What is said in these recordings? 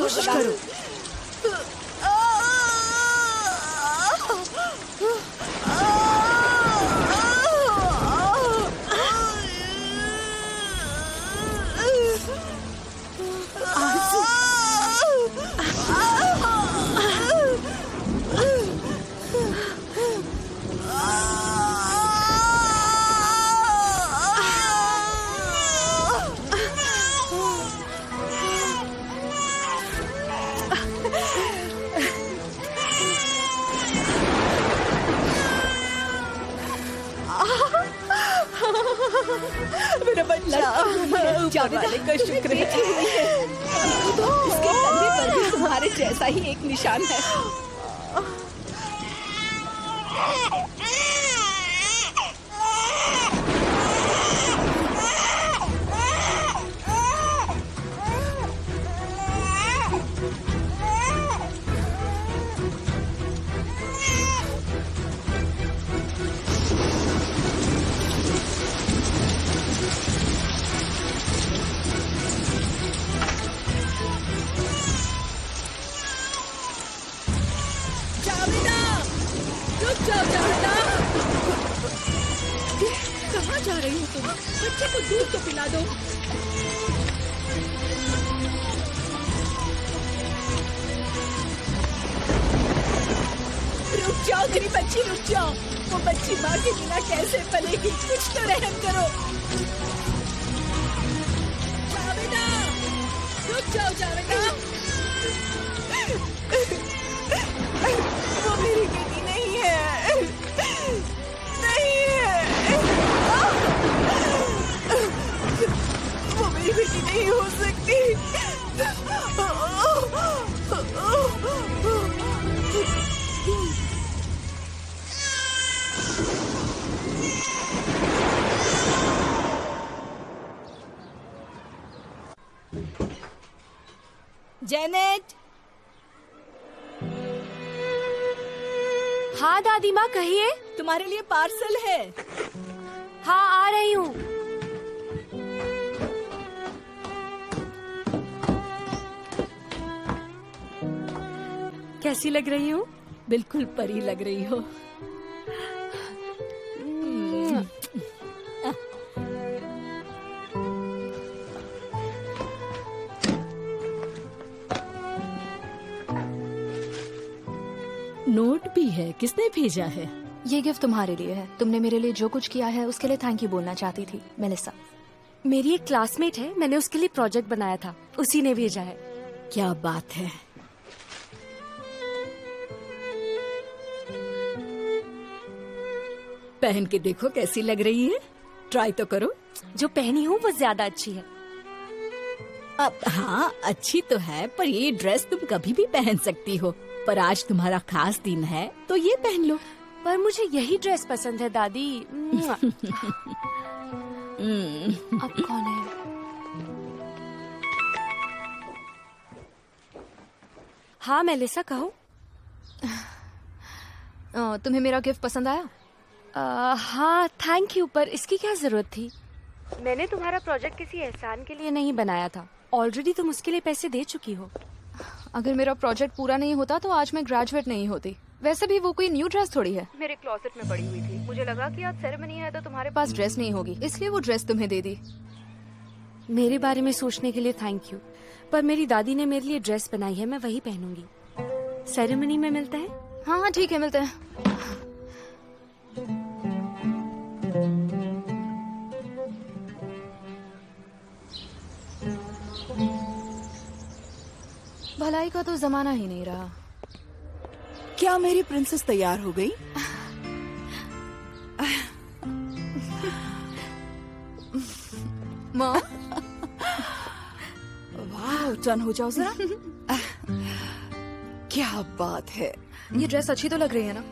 कोशिश करो। मेरा बच्चा जाने का शुक्र है। इसके कंधे पर भी तुम्हारे जैसा ही एक निशान है। कहाँ जा रही हो तुम? बच्चे को दूध तो पिला दो। रुक जाओ मेरी बच्ची, रुक जाओ। वो बच्ची माँ के बिना कैसे पलेगी? कुछ तो रहम करो। जावेदा, रुक जाओ जावेदा। वो मेरी बेटी नहीं है, नहीं है। वो मेरी बेटी नहीं हो सकती। जेनेट। हाँ दादी माँ, कहिए। तुम्हारे लिए पार्सल है। हाँ, आ रही हूँ। कैसी लग रही हूँ? बिल्कुल परी लग रही हो। नोट भी है, किसने भेजा है? ये गिफ्ट तुम्हारे लिए है। तुमने मेरे लिए जो कुछ किया है उसके लिए थैंक यू बोलना चाहती थी, मेलिसा। मेरी एक क्लासमेट है, मैंने उसके लिए प्रोजेक्ट बनाया था, उसी ने भेजा है। क्या बात है। पहन के देखो कैसी लग रही है, ट्राई तो करो। जो पहनी हूँ वो ज्यादा अच्छी है। अब हाँ, अच्छी तो है, पर ये ड्रेस तुम कभी भी पहन सकती हो। पर आज तुम्हारा खास दिन है तो ये पहन लो। पर मुझे यही ड्रेस पसंद है दादी। अब कौन है? हाँ मेलिसा, कहो। तुम्हें मेरा गिफ्ट पसंद आया? हाँ थैंक यू, पर इसकी क्या जरूरत थी? मैंने तुम्हारा प्रोजेक्ट किसी एहसान के लिए नहीं बनाया था। ऑलरेडी तुम उसके लिए पैसे दे चुकी हो। अगर मेरा प्रोजेक्ट पूरा नहीं होता तो आज मैं ग्रेजुएट नहीं होती। वैसे भी वो कोई न्यू ड्रेस थोड़ी है, मेरे क्लोसेट में पड़ी हुई थी। मुझे लगा कि आज सेरेमनी है तो तुम्हारे पास ड्रेस नहीं होगी, इसलिए वो ड्रेस तुम्हें दे दी। मेरे बारे में सोचने के लिए थैंक यू, पर मेरी दादी ने मेरे लिए ड्रेस बनाई है, मैं वही पहनूंगी। सेरेमनी में मिलते हैं। हाँ हाँ ठीक है, मिलते हैं। भलाई का तो जमाना ही नहीं रहा। क्या मेरी प्रिंसेस तैयार हो गई? माँ, वाह, टर्न हो जाओ जरा। क्या बात है। ये ड्रेस अच्छी तो लग रही है ना?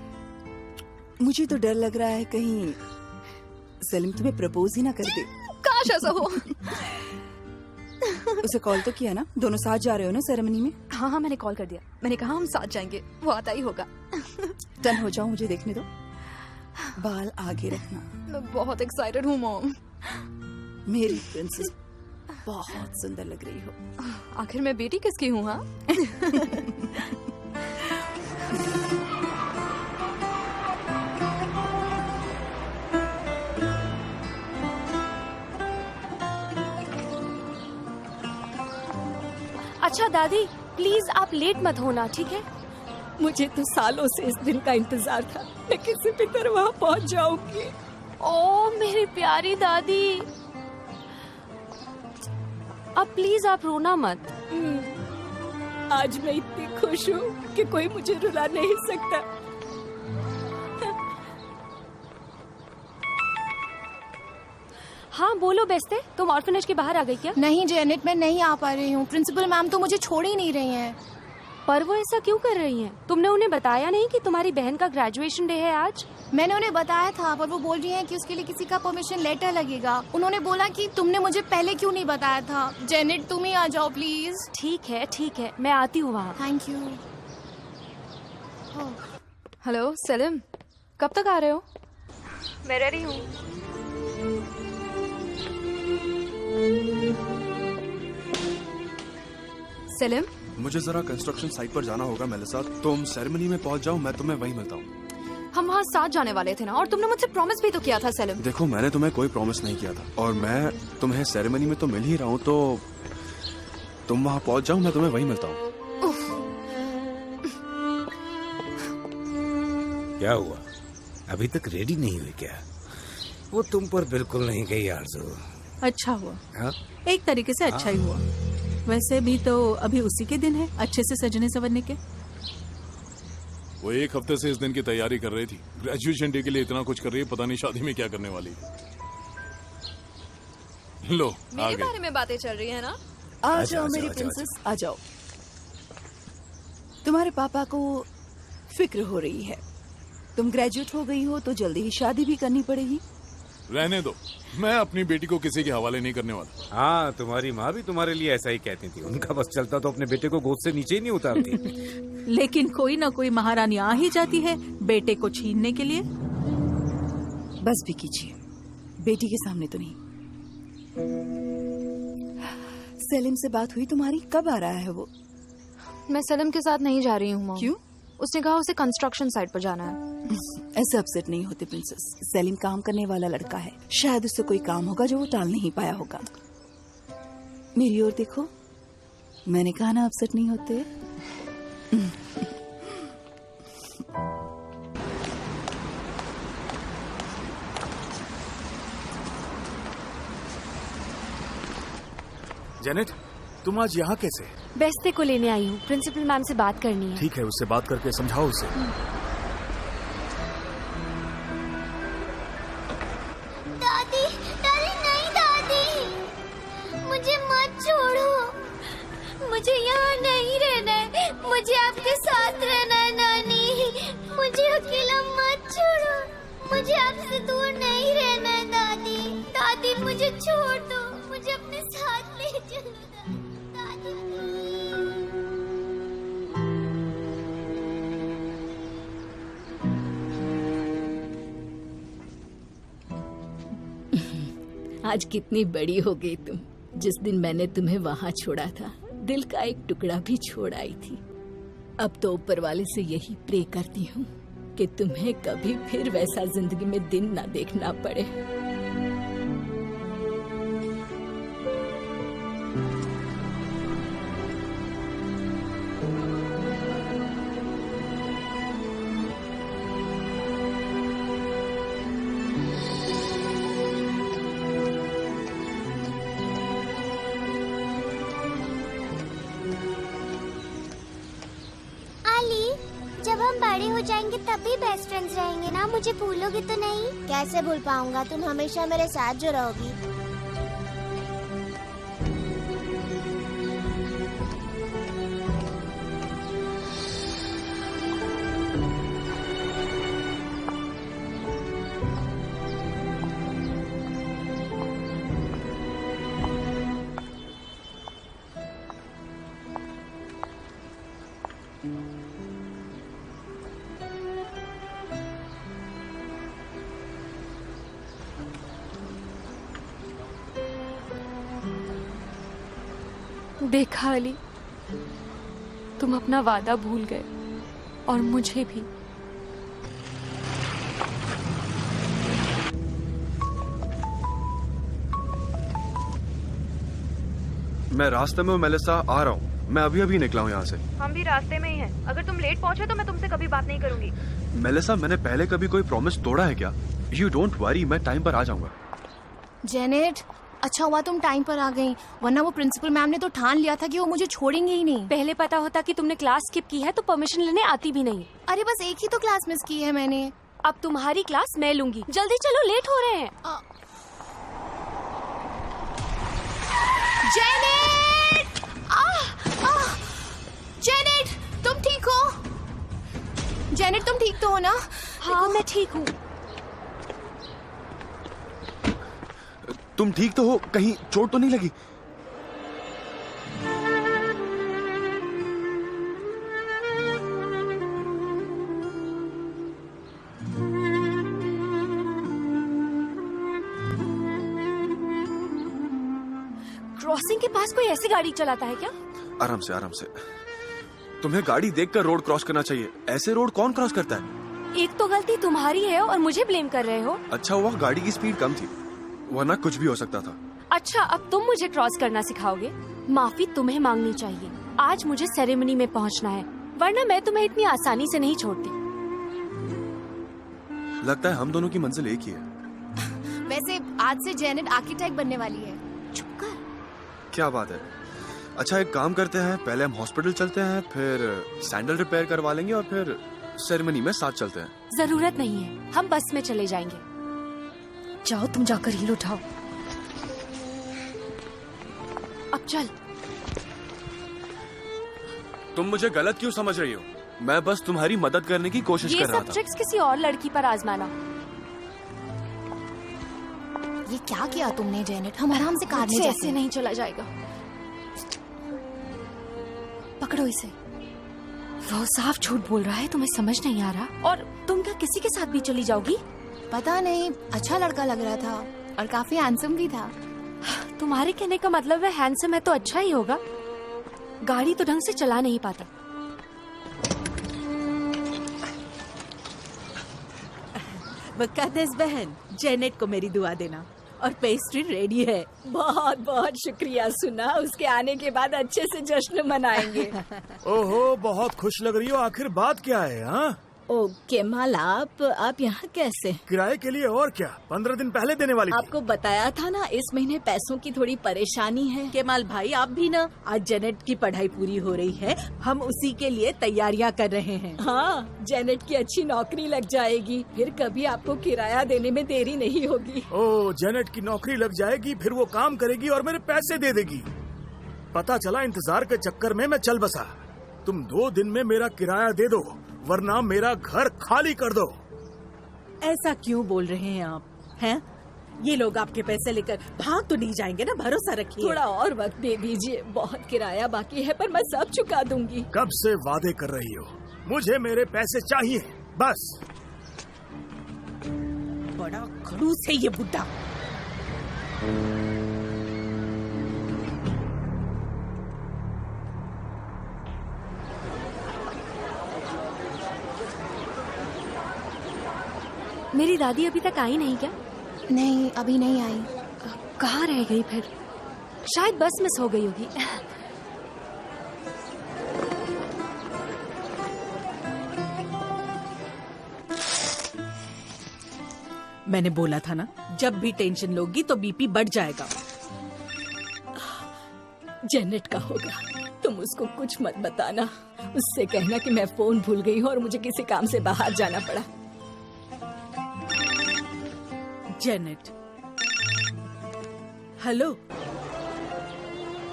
मुझे तो डर लग रहा है कहीं सलीम तुम्हें प्रपोज ही ना कर दे। काश ऐसा हो। उसे कॉल तो किया ना? दोनों साथ जा रहे हो ना सेरेमनी में? हाँ हाँ, मैंने कॉल कर दिया। मैंने कहा हम साथ जाएंगे, वो आता ही होगा। टर्न हो जाओ, मुझे देखने दो। बाल आगे रखना। मैं बहुत एक्साइटेड हूँ मॉम। मेरी प्रिंसेस बहुत सुंदर लग रही हो। आखिर मैं बेटी किसकी हूँ? हाँ अच्छा दादी, प्लीज आप लेट मत होना, ठीक है? मुझे तो सालों से इस दिन का इंतजार था। मैं किसी भी तरह वहाँ पहुँच जाऊंगी। ओ मेरी प्यारी दादी, अब प्लीज आप रोना मत। आज मैं इतनी खुश हूँ कि कोई मुझे रुला नहीं सकता। हाँ बोलो बेस्ते, तुम ऑर्फनेज के बाहर आ गई क्या? नहीं जेनेट, मैं नहीं आ पा रही हूँ। प्रिंसिपल मैम तो मुझे छोड़ ही नहीं रही हैं। पर वो ऐसा क्यों कर रही हैं? तुमने उन्हें बताया नहीं कि तुम्हारी बहन का ग्रेजुएशन डे है आज? मैंने उन्हें बताया था, पर वो बोल रही हैं कि उसके लिए किसी का परमिशन लेटर लगेगा। उन्होंने बोला कि तुमने मुझे पहले क्यों नहीं बताया था। जेनेट तुम ही आ जाओ प्लीज। ठीक है, मैं आती हूँ वहाँ। Thank you. हेलो सलीम, कब तक आ रहे हो? मैं रेडी हूँ। सलीम, मुझे जरा कंस्ट्रक्शन साइट पर जाना होगा मेलिसा। तुम सेरेमनी में पहुंच जाओ, मैं तुम्हें वहीं मिलता हूँ। हम वहाँ साथ जाने वाले थे ना, और तुमने मुझसे प्रॉमिस भी तो किया था सलीम। देखो मैंने तुम्हें कोई प्रॉमिस नहीं किया था, और मैं तुम्हें सेरेमनी में तो मिल ही रहा हूँ, तो तुम वहाँ पहुंच जाओ, मैं तुम्हें वहीं मिलता हूँ। क्या हुआ? अभी तक रेडी नहीं हुई क्या? वो तुम पर बिल्कुल नहीं गई आरज़ू। अच्छा हुआ। हाँ? एक तरीके से अच्छा ही हुआ। वैसे भी तो अभी उसी के दिन है अच्छे से सजने संवरने के। वो एक हफ्ते से इस दिन की तैयारी कर रही थी। ग्रेजुएशन डे के लिए इतना कुछ कर रही है, पता नहीं शादी में क्या करने वाली है। लो आ मेरे गए। बारे में बातें चल रही है ना? आ जाओ मेरी प्रिंसेस, आ जाओ। तुम्हारे पापा को फिक्र हो रही है। तुम ग्रेजुएट हो गई हो तो जल्दी ही शादी भी करनी पड़ेगी। रहने दो, मैं अपनी बेटी को किसी के हवाले नहीं करने वाला। हाँ, तुम्हारी माँ भी तुम्हारे लिए ऐसा ही कहती थी। उनका बस चलता तो अपने बेटे को गोद से नीचे ही नहीं उतारती। लेकिन कोई ना कोई महारानी आ ही जाती है बेटे को छीनने के लिए। बस भी कीजिए, बेटी के सामने तो नहीं। सलीम से बात हुई तुम्हारी? कब आ रहा है वो? मैं सलीम के साथ नहीं जा रही हूँ मॉम। क्यों? उसने कहा उसे कंस्ट्रक्शन साइट पर जाना है। ऐसे अपसेट नहीं होते प्रिंसेस। सलीम काम करने वाला लड़का है, शायद उससे कोई काम होगा जो वो टाल नहीं पाया होगा। मेरी ओर देखो, मैंने कहा ना अपसेट नहीं होते। जेनेट, तुम आज यहाँ कैसे? बेस्ते को लेने आई हूँ, प्रिंसिपल मैम से बात करनी है। ठीक है, उससे बात करके समझाओ उसे। दादी, दादी नहीं दादी, मुझे मत छोड़ो। मुझे यहाँ नहीं रहना है, मुझे आपके साथ रहना है नानी। मुझे अकेला मत छोड़ो, मुझे आपसे दूर नहीं रहना है दादी। दादी मुझे छोड़ दो, मुझे अपने साथ ले चलो दादी। आज कितनी बड़ी हो गई तुम। जिस दिन मैंने तुम्हें वहाँ छोड़ा था, दिल का एक टुकड़ा भी छोड़ आई थी। अब तो ऊपर वाले से यही प्रे करती हूँ कि तुम्हें कभी फिर वैसा जिंदगी में दिन ना देखना पड़े। जब हम बड़े हो जाएंगे तब भी बेस्ट फ्रेंड्स रहेंगे ना? मुझे भूलोगी तो नहीं? कैसे भूल पाऊंगा, तुम हमेशा मेरे साथ जो रहोगी। देखा अली, तुम अपना वादा भूल गए और मुझे भी। मैं रास्ते में हूँ मेलिसा, आ रहा हूँ। मैं अभी अभी निकला हूँ यहाँ से। हम भी रास्ते में ही हैं। अगर तुम लेट पहुंचे तो मैं तुमसे कभी बात नहीं करूंगी। मेलिसा, मैंने पहले कभी कोई प्रॉमिस तोड़ा है क्या? यू डोंट वरी, मैं टाइम पर आ जाऊंगा। जेनेट, अच्छा हुआ तुम टाइम पर आ गई, वरना वो प्रिंसिपल मैम ने तो ठान लिया था कि वो मुझे छोड़ेंगे ही नहीं। पहले पता होता कि तुमने क्लास स्किप की है तो परमिशन लेने आती भी नहीं। अरे बस एक ही तो क्लास मिस की है मैंने। अब तुम्हारी क्लास मैं लूंगी। जल्दी चलो, लेट हो रहे हैं। जेनेट! जेनेट, तुम ठीक हो? जेनेट, तुम ठीक तो हो ना? हाँ, मैं ठीक हूँ। तुम ठीक तो हो? कहीं चोट तो नहीं लगी? क्रॉसिंग के पास कोई ऐसी गाड़ी चलाता है क्या? आराम से, आराम से। तुम्हें गाड़ी देखकर रोड क्रॉस करना चाहिए। ऐसे रोड कौन क्रॉस करता है? एक तो गलती तुम्हारी है और मुझे ब्लेम कर रहे हो। अच्छा हुआ गाड़ी की स्पीड कम थी, वरना कुछ भी हो सकता था। अच्छा, अब तुम मुझे क्रॉस करना सिखाओगे? माफी तुम्हें मांगनी चाहिए। आज मुझे सेरेमनी में पहुंचना है, वरना मैं तुम्हें इतनी आसानी से नहीं छोड़ती। लगता है हम दोनों की मंजिल एक ही है। वैसे आज से जेनेट आर्किटेक्ट बनने वाली है। चुप कर। क्या बात है। अच्छा, एक काम करते हैं, पहले हम हॉस्पिटल चलते हैं, फिर सैंडल रिपेयर करवा लेंगे और फिर सेरेमनी में साथ चलते हैं। जरूरत नहीं है, हम बस में चले जाएंगे। जाओ, तुम जाकर हील उठाओ। अब चल। तुम मुझे गलत क्यों समझ रही हो? मैं बस तुम्हारी मदद करने की कोशिश ये कर रहा सब था। ट्रिक्स किसी और लड़की पर आजमाना। ये क्या किया तुमने जेनेट? हम आराम से कार में ऐसे जाते हैं। नहीं चला जाएगा। पकड़ो इसे। वो साफ झूठ बोल रहा है, तुम्हें समझ नहीं आ रहा? और तुम क्या किसी के साथ भी चली जाओगी? पता नहीं, अच्छा लड़का लग रहा था और काफी हैंडसम भी था। तुम्हारे कहने का मतलब है हैंडसम है तो अच्छा ही होगा। गाड़ी तो ढंग से चला नहीं पाता। मुकद्दस बहन, जेनेट को मेरी दुआ देना। और पेस्ट्री रेडी है। बहुत बहुत शुक्रिया सुना, उसके आने के बाद अच्छे से जश्न मनाएंगे। ओहो, बहुत खुश लग रही हो। आखिर बात क्या है? हाँ, ओ केमाल, आप यहाँ कैसे? किराए के लिए और क्या, 15 दिन पहले देने वाली थी। आपको बताया था ना, इस महीने पैसों की थोड़ी परेशानी है। केमाल भाई, आप भी ना। आज जेनेट की पढ़ाई पूरी हो रही है, हम उसी के लिए तैयारियां कर रहे हैं। हाँ, जेनेट की अच्छी नौकरी लग जाएगी, फिर कभी आपको किराया देने में देरी नहीं होगी। ओह, जेनेट की नौकरी लग जाएगी, फिर वो काम करेगी और मेरे पैसे दे देगी। पता चला इंतजार के चक्कर में मैं चल बसा। तुम 2 दिन में मेरा किराया दे दो, वरना मेरा घर खाली कर दो। ऐसा क्यों बोल रहे हैं आप? हैं? ये लोग आपके पैसे लेकर भाग तो नहीं जाएंगे ना? भरोसा रखिए। थोड़ा और वक्त दे दीजिए, बहुत किराया बाकी है, पर मैं सब चुका दूंगी। कब से वादे कर रही हो? मुझे मेरे पैसे चाहिए, बस। बड़ा खड़ूस है ये बुड्ढा। मेरी दादी अभी तक आई नहीं क्या? नहीं, अभी नहीं आई। कहाँ रह गई फिर? शायद बस मिस हो गई होगी। मैंने बोला था ना, जब भी टेंशन लोगी तो बीपी बढ़ जाएगा। जेनेट का होगा, तुम उसको कुछ मत बताना। उससे कहना कि मैं फोन भूल गई हूँ और मुझे किसी काम से बाहर जाना पड़ा। जेनेट। हेलो।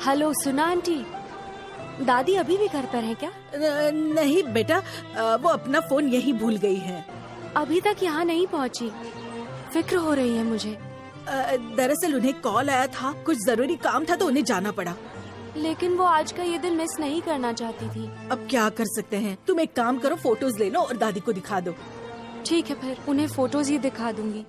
हेलो, सुना आंटी? दादी अभी भी घर पर है क्या? नहीं बेटा, वो अपना फोन यहीं भूल गई है। अभी तक यहाँ नहीं पहुँची। फिक्र हो रही है मुझे। दरअसल उन्हें कॉल आया था, कुछ जरूरी काम था तो उन्हें जाना पड़ा। लेकिन वो आज का ये दिन मिस नहीं करना चाहती थी। अब क्या कर सकते हैं? तुम एक काम करो, फोटोज ले लो और दादी को दिखा दो। ठीक है, फिर उन्हें फोटोज ही दिखा दूंगी।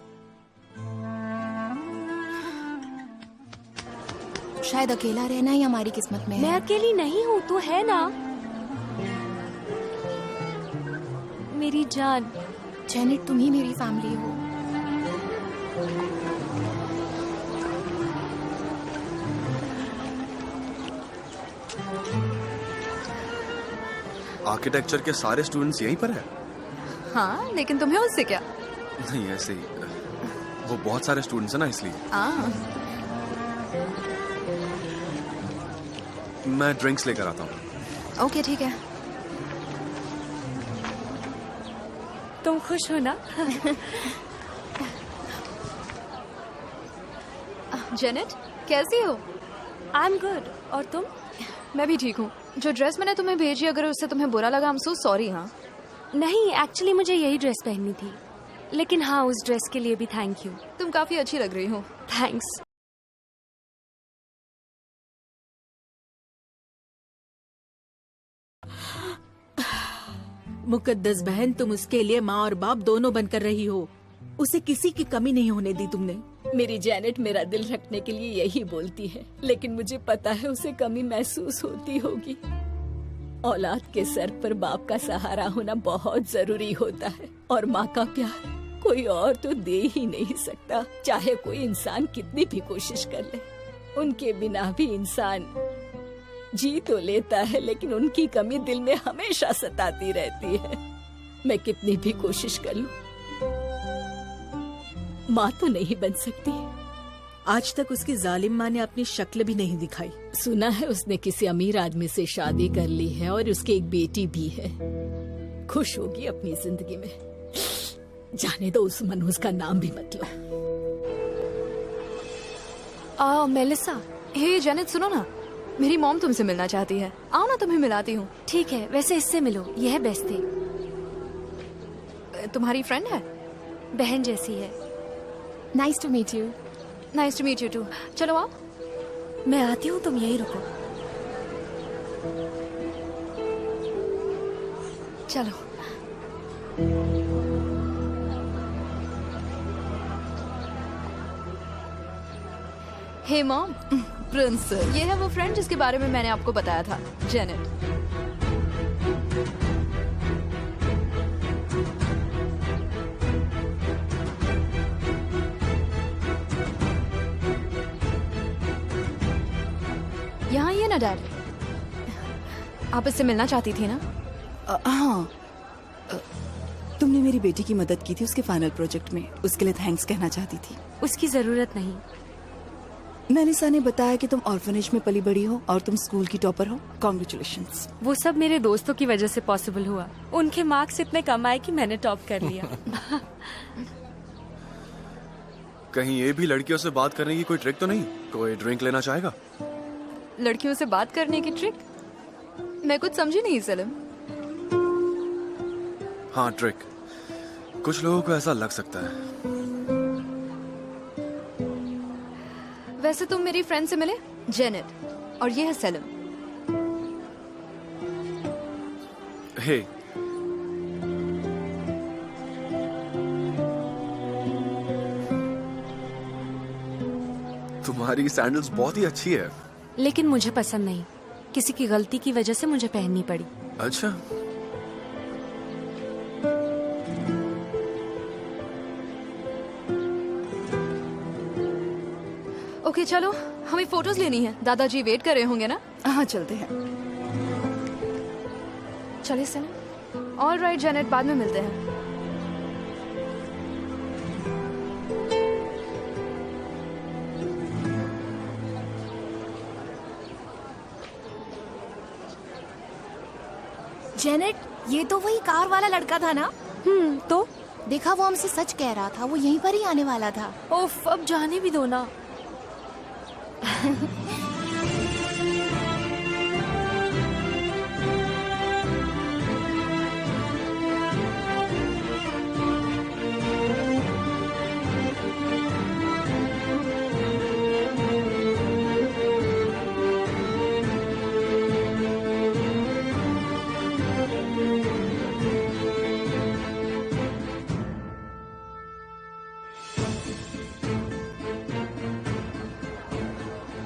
शायद अकेला रहना ही हमारी किस्मत में मैं है। अकेली नहीं हूँ, तू है ना मेरी जान। जेनेट, तुम ही मेरी फैमिली हो। आर्किटेक्चर के सारे स्टूडेंट्स यहीं पर है? हाँ, लेकिन तुम्हें उससे क्या? नहीं, ऐसे ही। वो बहुत सारे स्टूडेंट्स हैं ना, इसलिए। मैं ड्रिंक्स लेकर आता हूँ। ओके, ठीक है। तुम खुश हो ना? जेनेट, कैसी हो? I am good. और तुम? मैं भी ठीक हूँ। जो ड्रेस मैंने तुम्हें भेजी, अगर उससे तुम्हें बुरा लगा, I'm so sorry। हाँ, नहीं, एक्चुअली मुझे यही ड्रेस पहननी थी, लेकिन हाँ, उस ड्रेस के लिए भी थैंक यू। तुम काफी अच्छी लग रही हो। थैंक्स। मुकद्दस बहन, तुम उसके लिए माँ और बाप दोनों बनकर रही हो। उसे किसी की कमी नहीं होने दी तुमने। मेरी जेनेट मेरा दिल रखने के लिए यही बोलती है, लेकिन मुझे पता है उसे कमी महसूस होती होगी। औलाद के सर पर बाप का सहारा होना बहुत जरूरी होता है, और माँ का प्यार कोई और तो दे ही नहीं सकता, चाहे कोई इंसान कितनी भी कोशिश कर ले। उनके बिना भी इंसान जी तो लेता है, लेकिन उनकी कमी दिल में हमेशा सताती रहती है। मैं कितनी भी कोशिश कर लूं, माँ तो नहीं बन सकती। आज तक उसकी जालिम माँ ने अपनी शक्ल भी नहीं दिखाई। सुना है उसने किसी अमीर आदमी से शादी कर ली है और उसकी एक बेटी भी है। खुश होगी अपनी जिंदगी में। जाने दो उस मनहूस का नाम भी मत लो। मेलिसा। हे जेनेट, सुनो ना, मेरी मॉम तुमसे मिलना चाहती है। आओ ना, तुम्हें मिलाती हूँ। ठीक है, वैसे इससे मिलो, यह बेस्ट थे। तुम्हारी फ्रेंड है? बहन जैसी है। Nice to meet you. Nice to meet you too. चलो आओ। मैं आती हूँ, तुम यहीं रुको। चलो। हे मॉम, प्रिंस, ये है वो फ्रेंड जिसके बारे में मैंने आपको बताया था, जेनेट। यहाँ ये ना डैड, आप इससे मिलना चाहती थी ना? हाँ, तुमने मेरी बेटी की मदद की थी उसके फाइनल प्रोजेक्ट में, उसके लिए थैंक्स कहना चाहती थी। उसकी जरूरत नहीं। मेलिसा ने बताया कि तुम ऑर्फनेज में पली बड़ी हो और तुम स्कूल की टॉपर हो। कॉन्ग्रेचुलेशंस। वो सब मेरे दोस्तों की वजह से पॉसिबल हुआ। उनके मार्क्स इतने कम आए कि मैंने टॉप कर लिया। कहीं ये भी लड़कियों से बात करने की कोई ट्रिक तो नहीं? कोई ड्रिंक लेना चाहेगा? लड़कियों से बात करने की ट्रिक? मैं कुछ समझी नहीं सलीम। हाँ, ट्रिक। कुछ लोगों को ऐसा लग सकता है। वैसे तुम मेरी फ्रेंड से मिले, जेनेट, और ये है सलीम। हे, तुम्हारी सैंडल्स बहुत ही अच्छी है। लेकिन मुझे पसंद नहीं। किसी की गलती की वजह से मुझे पहननी पड़ी। अच्छा, ओके, चलो, हमें फोटोज लेनी है। दादाजी वेट कर रहे होंगे ना? हाँ, चलते हैं। चलिए सलीम। ऑल राइट जेनेट, बाद में मिलते हैं। जेनेट, ये तो वही कार वाला लड़का था ना? तो देखा, वो हमसे सच कह रहा था, वो यहीं पर ही आने वाला था। ओफ, अब जाने भी दो ना।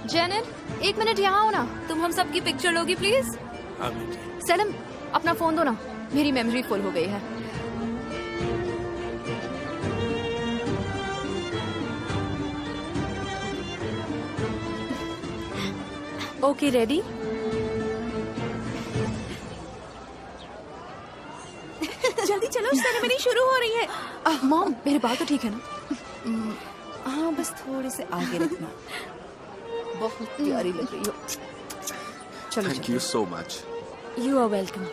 जेनेट, एक मिनट यहाँ आओ ना, तुम हम सबकी पिक्चर लोगी प्लीज। हाँ बेटी। सलम, अपना फोन दो ना, मेरी मेमोरी फुल हो गई है। Okay ready? जल्दी चलो, सेरेमनी शुरू हो रही है। मॉम, मेरे बाल तो ठीक है ना? हाँ, बस थोड़े से आगे रखना। बहुत प्यारी लग रही हो। चलो thank you so much. You are welcome.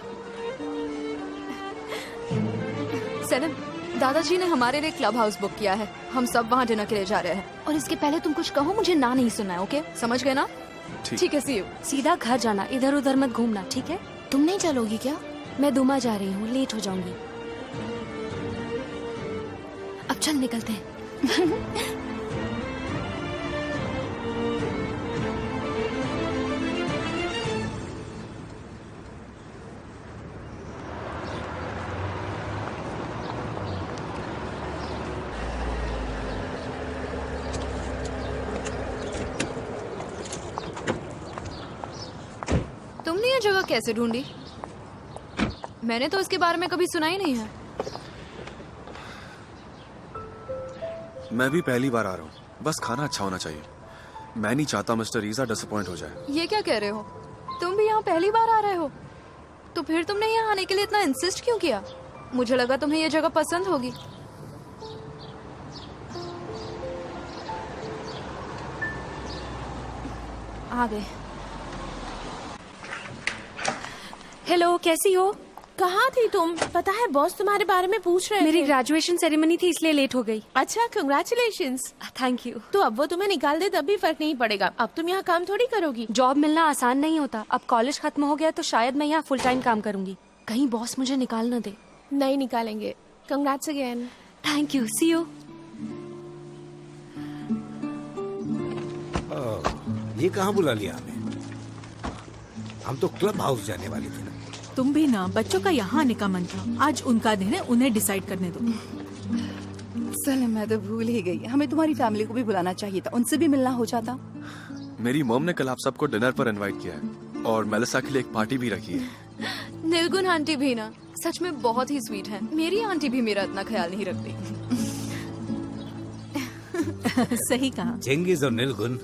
सलम, दादाजी ने हमारे लिए क्लब हाउस बुक किया है, हम सब वहाँ डिनर के लिए जा रहे हैं। और इसके पहले तुम कुछ कहो, मुझे ना नहीं सुनना है, ओके? समझ गए ना? ठीक है, सी यू। सीधा घर जाना, इधर उधर मत घूमना, ठीक है? तुम नहीं चलोगी क्या? मैं दुमा जा रही हूँ, लेट हो जाऊंगी। अब चल निकलते हैं। तुमने ये जगह कैसे ढूंढी? मैंने तो इसके बारे में कभी सुना ही नहीं है। मैं भी पहली बार आ रहा हूँ, बस खाना अच्छा होना चाहिए। मैं नहीं चाहता मिस्टर रीजा डिसअपॉइंट हो जाए। ये क्या कह रहे हो? तुम भी यहाँ पहली बार आ रहे हो? तो फिर तुमने यहाँ आने के लिए इतना इंसिस्ट क्यों किया? मुझे लगा तुम्हें ये जगह पसंद होगी। आ गए। हेलो, कैसी हो? कहाँ थी तुम? पता है बॉस तुम्हारे बारे में पूछ रहे मेरी थे। ग्रेजुएशन सेरेमनी थी, इसलिए लेट हो गई। अच्छा, कंग्रेचुलेशंस। Thank you. तो अब वो तुम्हें निकाल दे तब भी फर्क नहीं पड़ेगा। अब तुम यहाँ काम थोड़ी करोगी। जॉब मिलना आसान नहीं होता। अब कॉलेज खत्म हो गया तो शायद मैं यहाँ फुल टाइम काम करूंगी। कहीं बॉस मुझे निकाल न दे। नहीं निकालेंगे। Congrats again. Thank you, see you. ये कहाँ बुला लिया हमें? हम तो क्लब हाउस जाने वाले थे ना। तुम भी ना, बच्चों का यहाँ आने का मन था। आज उनका दिन है, उन्हें डिसाइड करने दो। सलम, मैं तो भूल ही गई। हमें तुम्हारी फैमिली को भी बुलाना चाहिए था, उनसे भी मिलना हो जाता। मेरी मॉम ने कल आप सबको डिनर पर इनवाइट किया है और मेलिसा के लिए एक पार्टी भी रखी है। नीलगुन आंटी भी ना सच में बहुत ही स्वीट है। मेरी आंटी भी मेरा इतना ख्याल नहीं रखती। सही कहा। चेंगिज और नीलगुन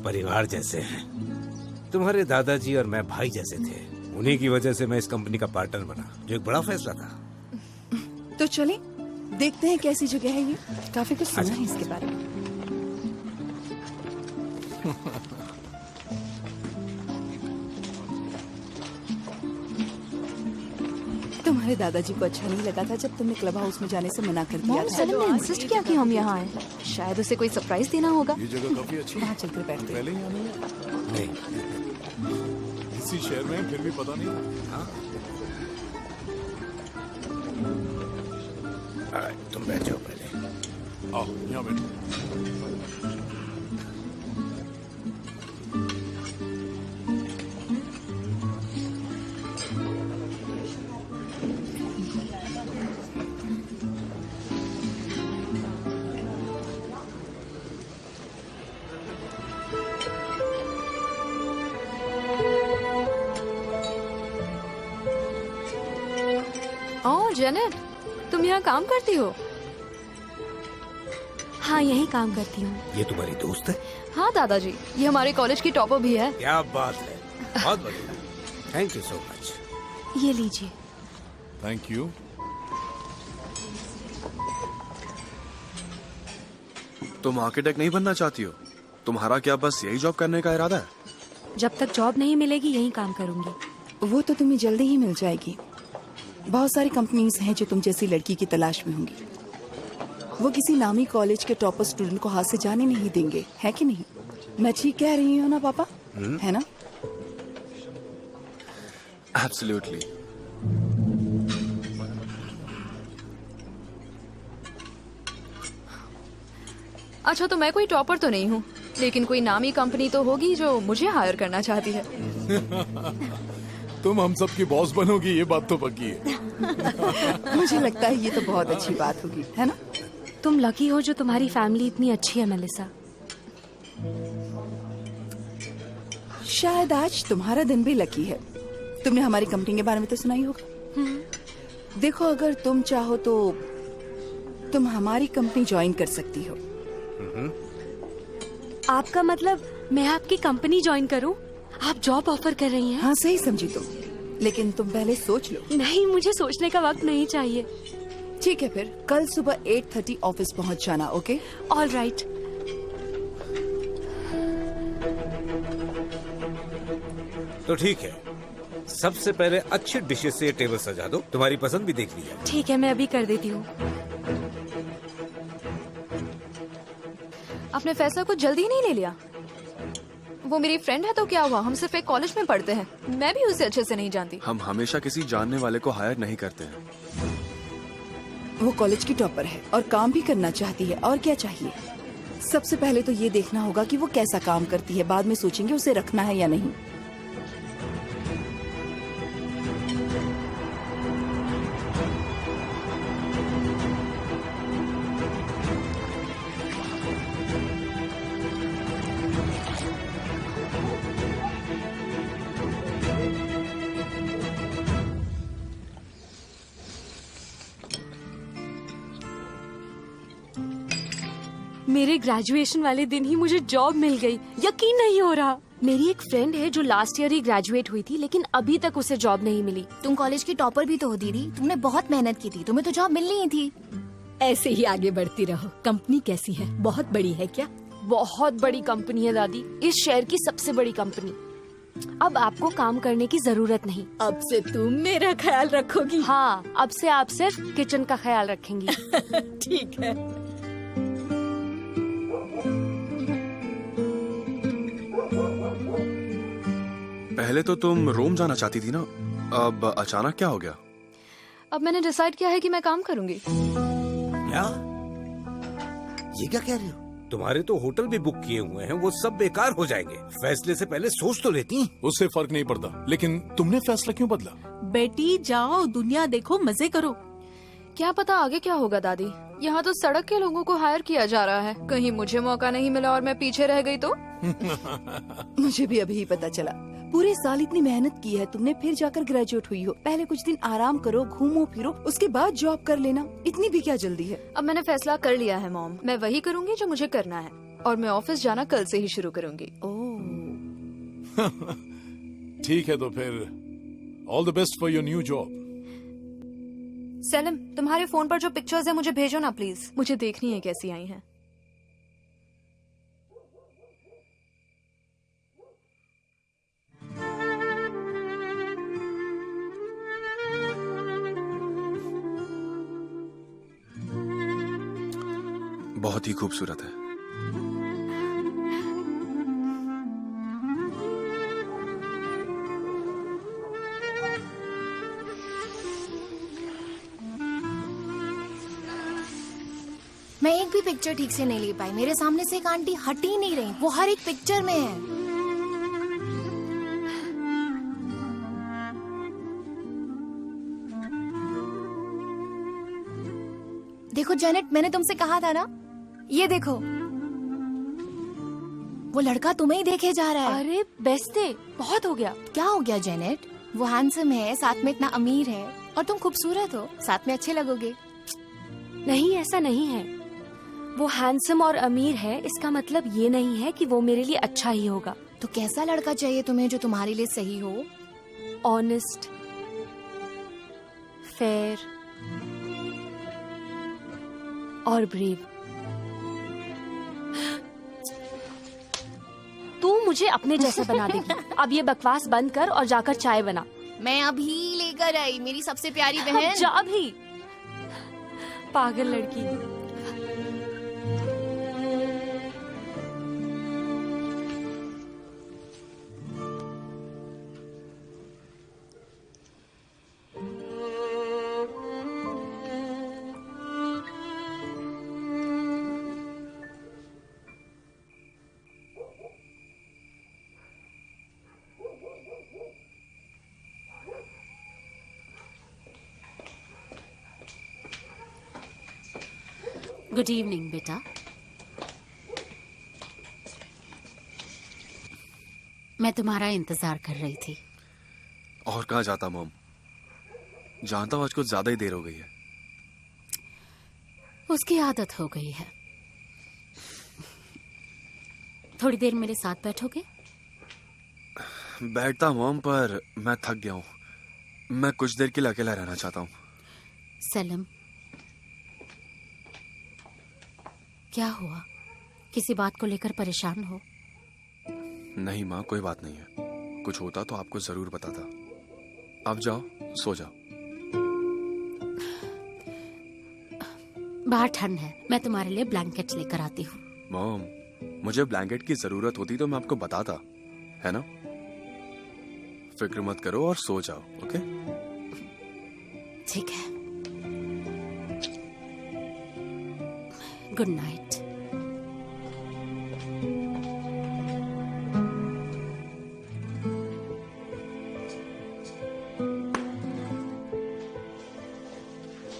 परिवार जैसे हैं। तुम्हारे दादाजी और मैं भाई जैसे थे। उन्हीं की वजह से मैं इस कंपनी का पार्टनर बना, जो एक बड़ा फैसला था। तो चले देखते हैं कैसी जगह है ये। काफी कुछ सुना है इसके बारे में। तुम्हारे दादाजी को अच्छा नहीं लगा था जब तुमने क्लब हाउस में जाने से मना कर दिया था। सलम ने इंसिस्ट किया कि हम यहाँ आए। शायद उसे कोई सरप्राइज देना होगा। ये जगह काफी अच्छी है। वहाँ चलकर बैठते पहले ही आने में नहीं, इसी शहर में फिर भी पता नहीं था। तुम बैठ जाओ पहले। आओ यहाँ बैठो। ओह जेनेट, तुम यहाँ काम करती हो? हाँ, यही काम करती हूँ। ये तुम्हारी दोस्त है? हाँ दादाजी, ये हमारे कॉलेज की टॉपर भी है। क्या बात है, बहुत बढ़िया। Thank you so much. ये लीजिए। Thank you. तुम आर्किटेक्ट नहीं बनना चाहती हो? तुम्हारा क्या बस यही जॉब करने का इरादा है? जब तक जॉब नहीं मिलेगी यही काम करूंगी। वो तो तुम्हें जल्दी ही मिल जाएगी। बहुत सारी कंपनीज हैं जो तुम जैसी लड़की की तलाश में होंगी। वो किसी नामी कॉलेज के टॉपर स्टूडेंट को हाथ से जाने नहीं देंगे, है कि नहीं? मैं ठीक कह रही हूँ ना पापा? है ना? एब्सोल्युटली। अच्छा, तो मैं कोई टॉपर तो नहीं हूँ, लेकिन कोई नामी कंपनी तो होगी जो मुझे हायर करना चाहती है। तुम हम सब की बॉस बनोगी, ये बात तो पक्की है। मुझे लगता है ये तो बहुत अच्छी बात होगी, है ना? तुम लकी हो जो तुम्हारी फैमिली इतनी अच्छी है मेलिसा। शायद आज तुम्हारा दिन भी लकी है। तुमने हमारी कंपनी के बारे में तो सुना ही होगा। देखो, अगर तुम चाहो तो तुम हमारी कंपनी ज्वाइन कर सकती हो। आपका मतलब मैं आपकी कंपनी ज्वाइन करूं? आप जॉब ऑफर कर रही हैं? हाँ, सही समझी तुम, लेकिन तुम पहले सोच लो। नहीं, मुझे सोचने का वक्त नहीं चाहिए। ठीक है, फिर कल सुबह 8:30 ऑफिस पहुंच जाना। ओके? All right. तो ठीक है, सबसे पहले अच्छी डिशेस से टेबल सजा दो। तुम्हारी पसंद भी देख ली जाए। ठीक है, मैं अभी कर देती हूँ। आपने फैसला कुछ जल्दी नहीं ले लिया? वो मेरी फ्रेंड है तो क्या हुआ, हम सिर्फ एक कॉलेज में पढ़ते हैं। मैं भी उसे अच्छे से नहीं जानती। हम हमेशा किसी जानने वाले को हायर नहीं करते हैं। वो कॉलेज की टॉपर है और काम भी करना चाहती है, और क्या चाहिए। सबसे पहले तो ये देखना होगा कि वो कैसा काम करती है, बाद में सोचेंगे उसे रखना है या नहीं। मेरे ग्रेजुएशन वाले दिन ही मुझे जॉब मिल गई। यकीन नहीं हो रहा। मेरी एक फ्रेंड है जो लास्ट ईयर ही ग्रेजुएट हुई थी, लेकिन अभी तक उसे जॉब नहीं मिली। तुम कॉलेज की टॉपर भी तो हो दीदी, तुमने बहुत मेहनत की थी, तुम्हें तो जॉब मिलनी ही थी। ऐसे ही आगे बढ़ती रहो। कंपनी कैसी है? बहुत बड़ी है क्या? बहुत बड़ी कंपनी है दादी, इस शहर की सबसे बड़ी कंपनी। अब आपको काम करने की जरूरत नहीं। अब से तुम मेरा ख्याल रखोगी? हाँ, अब से आप सिर्फ किचन का ख्याल रखेंगी। ठीक है। पहले तो तुम रोम जाना चाहती थी ना, अब अचानक क्या हो गया? अब मैंने डिसाइड किया है कि मैं काम करूंगी। क्या? ये क्या कह रही हो? तुम्हारे तो होटल भी बुक किए हुए हैं, वो सब बेकार हो जाएंगे। फैसले से पहले सोच तो लेती। उससे फर्क नहीं पड़ता, लेकिन तुमने फैसला क्यों बदला? बेटी जाओ, दुनिया देखो, मजे करो। क्या पता आगे क्या होगा दादी। यहाँ तो सड़क के लोगों को हायर किया जा रहा है। कहीं मुझे मौका नहीं मिला और मैं पीछे रह गई तो? मुझे भी अभी ही पता चला। पूरे साल इतनी मेहनत की है तुमने, फिर जाकर ग्रेजुएट हुई हो। पहले कुछ दिन आराम करो, घूमो फिरो, उसके बाद जॉब कर लेना। इतनी भी क्या जल्दी है? अब मैंने फैसला कर लिया है मॉम, मैं वही करूंगी जो मुझे करना है, और मैं ऑफिस जाना कल से ही शुरू करूंगी। ठीक है, तो फिर all the best for your new job. Selim, तुम्हारे फोन पर जो पिक्चर्स है मुझे भेजो ना प्लीज, मुझे देखनी है कैसी आई हैं। बहुत ही खूबसूरत है। मैं एक भी पिक्चर ठीक से नहीं ले पाई। मेरे सामने से एक आंटी हट ही नहीं रही, वो हर एक पिक्चर में है। देखो जेनेट, मैंने तुमसे कहा था ना, ये देखो, वो लड़का तुम्हें ही देखे जा रहा है। अरे बेस्ते, बहुत हो गया। क्या हो गया जेनेट? वो हैंडसम है, साथ में इतना अमीर है, और तुम खूबसूरत हो, साथ में अच्छे लगोगे। नहीं, ऐसा नहीं है। वो हैंडसम और अमीर है, इसका मतलब ये नहीं है कि वो मेरे लिए अच्छा ही होगा। तो कैसा लड़का चाहिए तुम्हें जो तुम्हारे लिए सही हो? ऑनेस्ट, फेयर और ब्रेव। तू मुझे अपने जैसा बना देगी। अब ये बकवास बंद कर और जाकर चाय बना। मैं अभी लेकर आई, मेरी सबसे प्यारी बहन। जा भी, पागल लड़की। गुड इवनिंग बेटा। मैं तुम्हारा इंतजार कर रही थी। और कहाँ जाता मॉम, जानता हूँ आज कुछ ज्यादा ही देर हो गई है। उसकी आदत हो गई है। थोड़ी देर मेरे साथ बैठोगे? बैठता मॉम, पर मैं थक गया हूँ। मैं कुछ देर के लिए अकेला रहना चाहता हूँ। सलम, क्या हुआ? किसी बात को लेकर परेशान हो? नहीं माँ, कोई बात नहीं है। कुछ होता तो आपको जरूर बताता। अब जाओ, सो जाओ। बाहर ठंड है, मैं तुम्हारे लिए ब्लैंकेट लेकर आती हूँ। मॉम, मुझे ब्लैंकेट की जरूरत होती तो मैं आपको बताता, है ना? फिक्र मत करो और सो जाओ, ओके? ठीक है, गुड नाइट।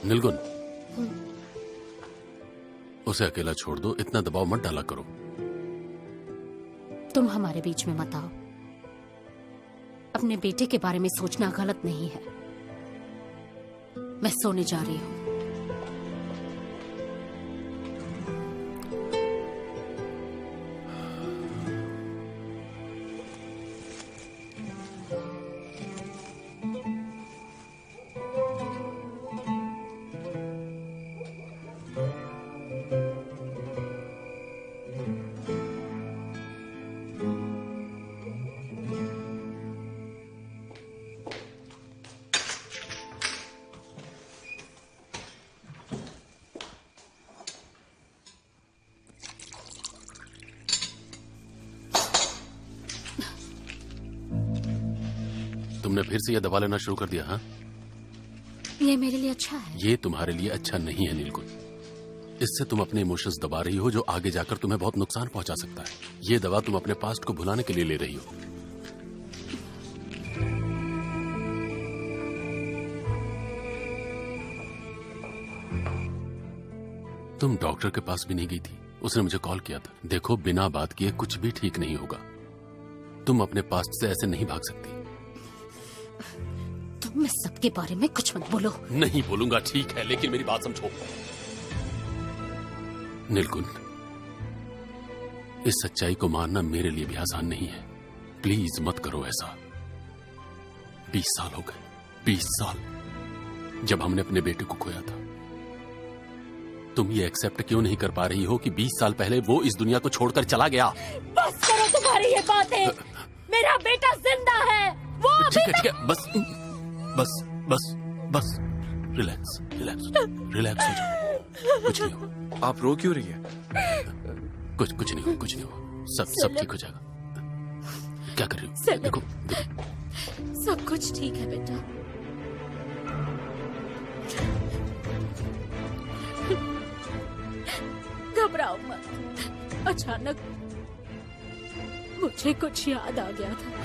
नीलगुन, उसे अकेला छोड़ दो, इतना दबाव मत डाला करो। तुम हमारे बीच में मत आओ। अपने बेटे के बारे में सोचना गलत नहीं है। मैं सोने जा रही हूँ। तुमने फिर से यह दवा लेना शुरू कर दिया? हाँ, ये मेरे लिए अच्छा है। ये तुम्हारे लिए अच्छा नहीं है नीलगुन। इससे तुम अपने इमोशंस दबा रही हो, जो आगे जाकर तुम्हें बहुत नुकसान पहुंचा सकता है। ये दवा तुम अपने पास्ट को भुलाने के लिए ले रही हो। तुम डॉक्टर के पास भी नहीं गई थी। उसने मुझे कॉल किया था। देखो, बिना बात किए कुछ भी ठीक नहीं होगा। तुम अपने पास्ट से ऐसे नहीं भाग सकती। तुम सबके बारे में कुछ मत बोलो। नहीं बोलूंगा, ठीक है, लेकिन मेरी बात समझो। नीलगुन, इस सच्चाई को मानना मेरे लिए भी आसान नहीं है। प्लीज मत करो ऐसा। 20 साल हो गए, 20 साल, जब हमने अपने बेटे को खोया था। तुम ये एक्सेप्ट क्यों नहीं कर पा रही हो कि 20 साल पहले वो इस दुनिया को छोड़कर चला गया? बस करो तुम्हारी ये बातें। मेरा बेटा जिंदा है, वो ठीक है, बस बस बस बस, रिलैक्स रिलैक्स रिलैक्स हो जाओ। कुछ नहीं हो। आप रो क्यों रही है? कुछ नहीं हो, कुछ नहीं हो। सब ठीक हो जाएगा। क्या कर रही हो? देखो, देखो। सब कुछ ठीक है बेटा। घबराओ मत। अचानक मुझे कुछ याद आ गया था।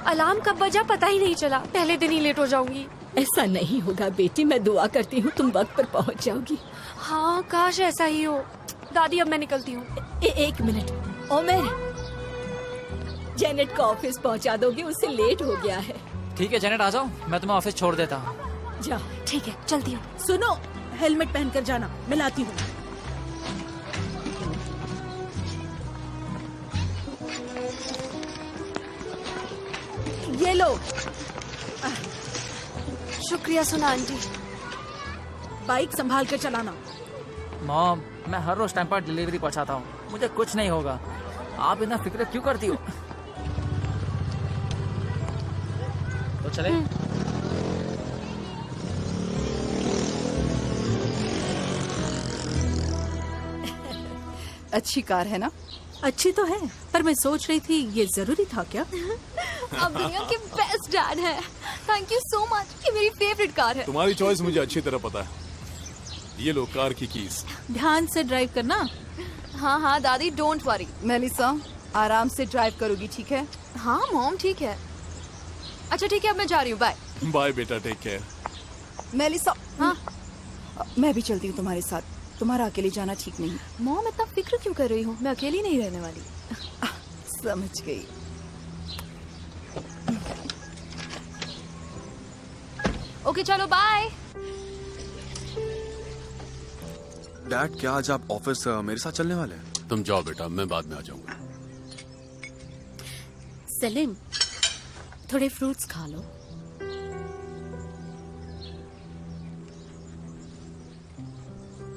अलार्म कब बजा पता ही नहीं चला। पहले दिन ही लेट हो जाऊंगी। ऐसा नहीं होगा बेटी, मैं दुआ करती हूँ तुम वक्त पर पहुँच जाओगी। हाँ, काश ऐसा ही हो। दादी, अब मैं निकलती हूँ। एक मिनट, ओमेर, जेनेट को ऑफिस पहुँचा दोगे? उसे लेट हो गया है। ठीक है जेनेट, आ जाओ, मैं तुम्हें ऑफिस छोड़ देता हूँ। जाओ। ठीक है, चलती हूँ। सुनो, हेलमेट पहनकर जाना, मैं लाती हूँ। ये लो। शुक्रिया सुना आंटी। बाइक संभाल कर चलाना। मॉम, मैं हर रोज टाइम पर डिलीवरी पहुंचाता हूँ, मुझे कुछ नहीं होगा। आप इतना फिक्र क्यों करती हो? तो चले। अच्छी कार है ना? अच्छी तो है, पर मैं सोच रही थी ये जरूरी था क्या? अब दुनिया के बेस्ट डैड है। Thank you so much. ये मेरी फेवरेट कार है। तुम्हारी चॉइस मुझे अच्छी तरह पता है। ये लो कार की कीज। ध्यान से ड्राइव करना। हाँ हाँ दादी, डोंट वरी। मेलिसा आराम से ड्राइव करोगी, ठीक है? हाँ मॉम ठीक है। अच्छा ठीक है, अब मैं जा रही हूँ, बाय। बाय बेटा, टेक केयर। मेलिसा, हाँ मैं भी चलती हूँ तुम्हारे साथ, तुम्हारा अकेले जाना ठीक नहीं। मॉम इतना फिक्र क्यों कर रही हूँ, मैं अकेली नहीं रहने वाली। समझ गई। ओके चलो बाय। डैड, क्या आज आप ऑफिस मेरे साथ चलने वाले हैं? तुम जाओ बेटा, मैं बाद में आ जाऊंगा। सलीम, थोड़े फ्रूट्स खा लो।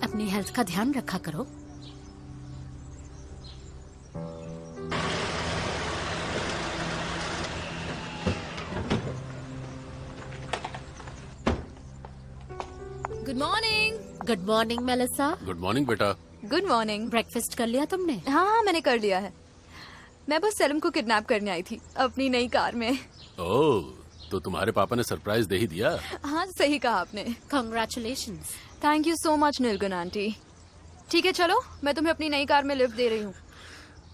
अपनी हेल्थ का ध्यान रखा करो। Good morning. Good morning Melissa. Good morning बेटा। Good morning. ब्रेकफास्ट कर लिया तुमने? हाँ हाँ मैंने कर लिया है। मैं बस सलीम को किडनैप करने आई थी अपनी नई कार में। ओह, तो तुम्हारे पापा ने सरप्राइज दे ही दिया। हाँ सही कहा आपने। Congratulations। Thank you so much Nilgun aunty. ठीक है चलो, मैं तुम्हें अपनी नई कार में लिफ्ट दे रही हूँ।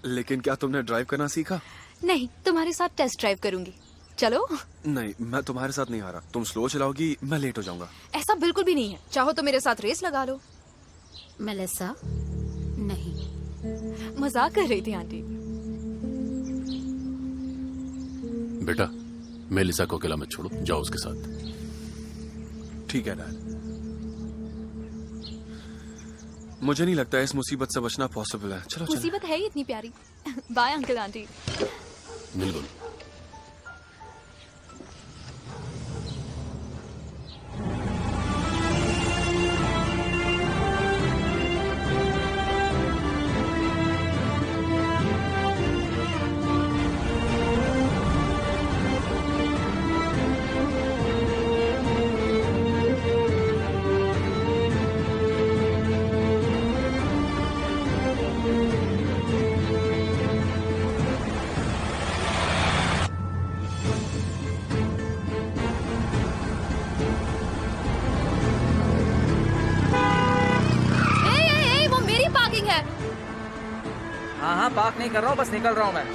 लेकिन क्या तुमने ड्राइव करना सीखा? नहीं, तुम्हारे साथ टेस्ट ड्राइव करूंगी। चलो। नहीं, मैं तुम्हारे साथ नहीं आ रहा। तुम स्लो चलाओगी, मैं लेट हो जाऊंगा। ऐसा बिल्कुल भी नहीं है, चाहो तो मेरे साथ रेस लगा लो। मेलिसा, नहीं। मजाक कर रही थी आंटी। बेटा, मेलिसा को अकेला मत छोड़ो, जाओ उसके साथ। ठीक है डैड। मुझे नहीं लगता इस मुसीबत से बचना पॉसिबल है। चलो चलो। मुसीबत है ही इतनी प्यारी। Bye uncle aunty. बिल्कुल। हाँ हाँ, पार्क नहीं कर रहा हूँ, बस निकल रहा हूँ मैं।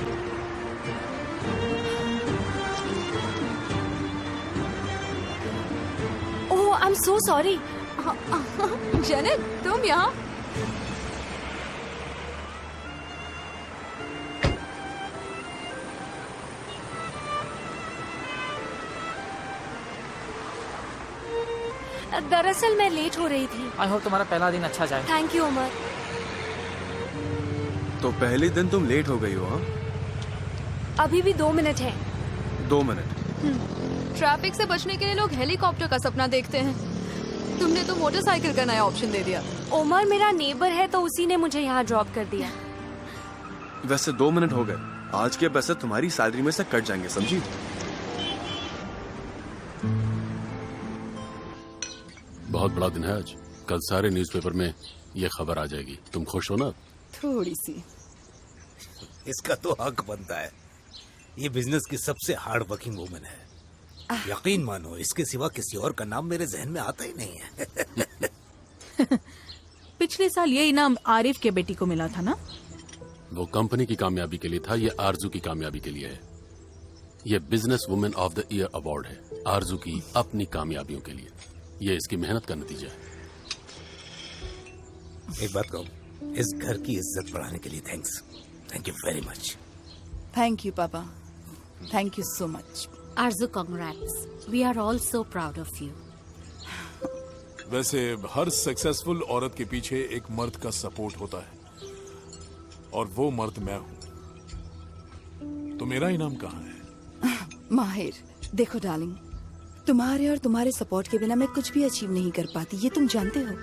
Oh I am so sorry. Janet, तुम यहाँ? दरअसल मैं लेट हो रही थी। आई होप तुम्हारा पहला दिन अच्छा जाए। Thank you Umar. तो पहले दिन तुम लेट हो गई हो? हाँ, अभी भी 2 मिनट है। 2 मिनट? ट्रैफिक से बचने के लिए लोग हेलीकॉप्टर का सपना देखते हैं। तुमने तो मोटरसाइकिल का नया ऑप्शन दे दिया। उमर मेरा नेबर है तो उसी ने मुझे यहाँ ड्रॉप कर दिया। वैसे 2 मिनट हो गए, आज के पैसे तुम्हारी सैलरी में से कट जाएंगे, समझी? बहुत बड़ा दिन है आज। कल सारे न्यूज़पेपर में ये खबर आ जाएगी। तुम खुश हो ना? थोड़ी सी। इसका तो हक बनता है। ये बिजनेस की सबसे हार्ड वर्किंग वुमन है। यकीन मानो, इसके सिवा किसी और का नाम मेरे जहन में आता ही नहीं है। पिछले साल ये इनाम आरिफ के बेटी को मिला था ना? वो कंपनी की कामयाबी के लिए था, ये आरजू की कामयाबी के लिए है। ये business women of the year award है आरजू की अपनी कामयाबियों के लिए। ये इसकी मेहनत का नतीजा है। एक बात कहूँ, इस घर की इज्जत बढ़ाने के लिए thanks. Thank you very much. Thank you papa, thank you so much. Arzoo, congrats. We are all so proud of you. वैसे हर सक्सेसफुल औरत के पीछे एक मर्द का सपोर्ट होता है, और वो मर्द मैं हूं। तो मेरा इनाम कहाँ है? माहिर, देखो डार्लिंग, तुम्हारे और तुम्हारे सपोर्ट के बिना मैं कुछ भी अचीव नहीं कर पाती, ये तुम जानते हो।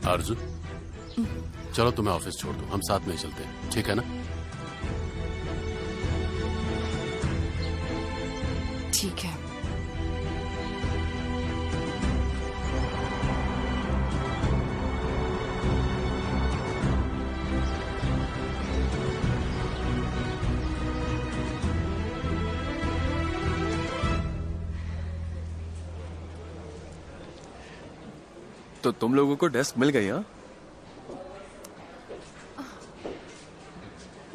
आरजू, चलो तुम्हें ऑफिस छोड़ दो, हम साथ में ही चलते हैं, ठीक है ना? ठीक है। तो तुम लोगों को डेस्क मिल गई? हाँ,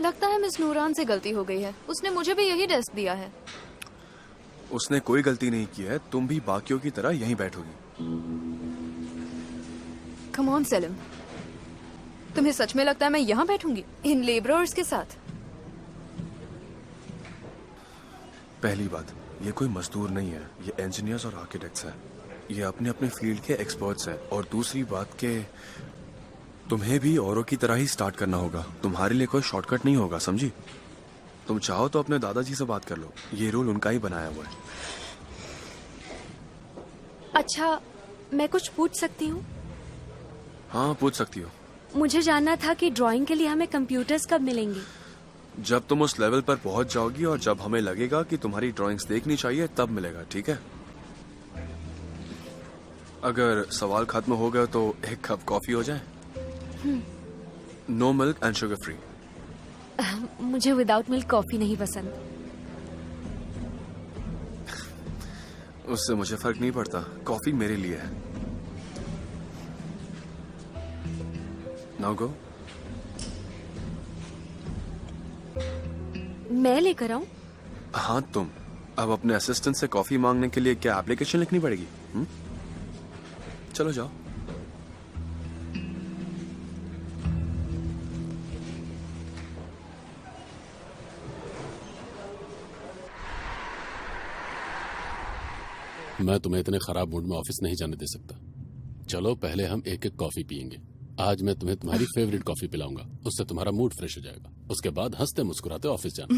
लगता है मिस नूरान से गलती हो गई है, उसने मुझे भी यही डेस्क दिया है। उसने कोई गलती नहीं की है, तुम भी बाकियों की तरह यहीं बैठोगी। कम ऑन सेलिम, तुम्हें सच में लगता है मैं यहाँ बैठूंगी इन लेबरर्स के साथ? पहली बात, ये कोई मजदूर नहीं है, ये इंजीनियर्स और आर्किटेक्ट्स हैं। ये अपने अपने फील्ड के एक्सपर्ट्स हैं। और दूसरी बात के तुम्हें भी औरों की तरह ही स्टार्ट करना होगा। तुम्हारे लिए कोई शॉर्टकट नहीं होगा, समझी? तुम चाहो तो अपने दादाजी से बात कर लो, ये रूल उनका ही बनाया हुआ है। अच्छा, मैं कुछ पूछ सकती हूँ? हाँ, पूछ सकती हो। मुझे जानना था कि ड्राइंग के लिए हमें कंप्यूटर्स कब मिलेंगे? जब तुम उस लेवल पर पहुंच जाओगी और जब हमें लगेगा कि तुम्हारी ड्राइंग्स देखनी चाहिए, तब मिलेगा, ठीक है? अगर सवाल खत्म हो गया तो एक कप कॉफी हो जाए। No milk and sugar free. मुझे विदाउट मिल्क कॉफी नहीं पसंद। उससे मुझे फर्क नहीं पड़ता, कॉफी मेरे लिए है। Now go. मैं लेकर आऊं? हाँ, तुम। अब अपने असिस्टेंट से कॉफी मांगने के लिए क्या एप्लीकेशन लिखनी पड़ेगी? चलो जाओ। मैं तुम्हें इतने खराब मूड में ऑफिस नहीं जाने दे सकता। चलो पहले हम एक एक कॉफी पियेंगे। आज मैं तुम्हें तुम्हारी फेवरेट कॉफी पिलाऊंगा, उससे तुम्हारा मूड फ्रेश हो जाएगा। उसके बाद हंसते मुस्कुराते ऑफिस जाना।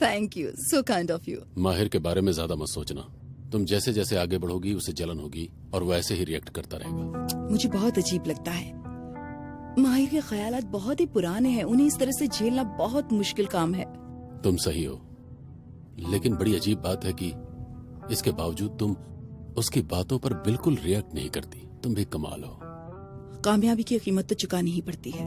Thank you, so kind of you. माहिर के बारे में ज्यादा मत सोचना। तुम जैसे जैसे आगे बढ़ोगी उसे जलन होगी और वो ऐसे ही रिएक्ट करता रहेगा। मुझे बहुत अजीब लगता है। माहिर के ख्यालात बहुत ही पुराने हैं, उन्हें इस तरह से झेलना बहुत मुश्किल काम है। तुम सही हो, लेकिन बड़ी अजीब बात है कि इसके बावजूद तुम उसकी बातों पर बिल्कुल रिएक्ट नहीं करती। तुम भी कमाल हो। कामयाबी की कीमत तो चुकानी ही पड़ती है।